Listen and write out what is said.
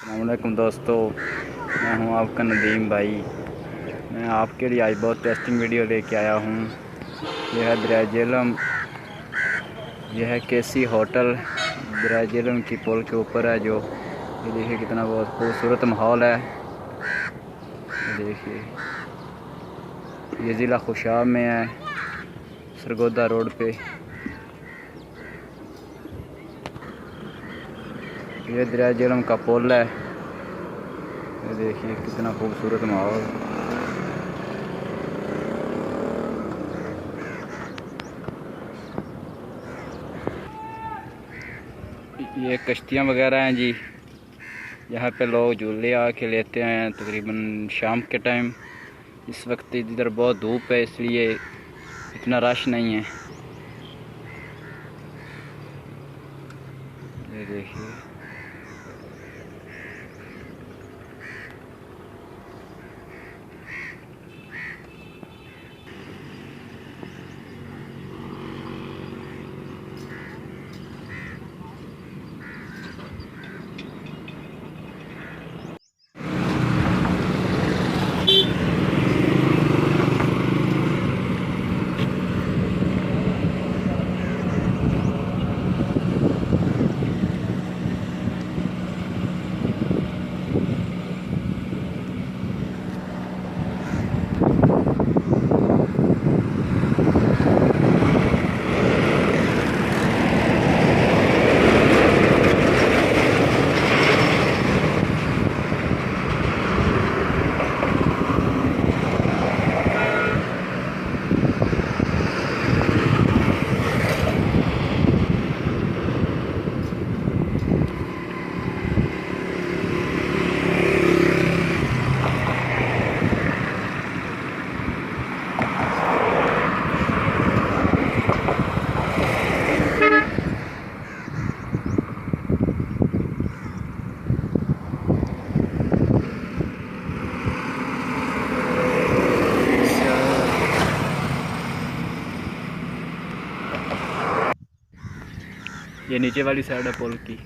अस्सलामुअलैकुम दोस्तों, मैं हूं आपका नदीम भाई। मैं आपके लिए आज बहुत टेस्टिंग वीडियो लेके आया हूं। यह है दरिया झेलम, यह है केसी होटल दरिया झेलम की पुल के ऊपर है। जो ये देखिए कितना बहुत खूबसूरत माहौल है। ये देखिए, ये ज़िला खुशाब में है, सरगोदा रोड पे। यह दरिया झेलम का पुल है। ये देखिए कितना खूबसूरत माहौल। ये कश्तियाँ वगैरह हैं जी। यहाँ पे लोग झूले आके लेते हैं तकरीबन शाम के टाइम। इस वक्त इधर बहुत धूप है, इसलिए इतना रश नहीं है। ये देखिए, ये नीचे वाली साइड है पुल की।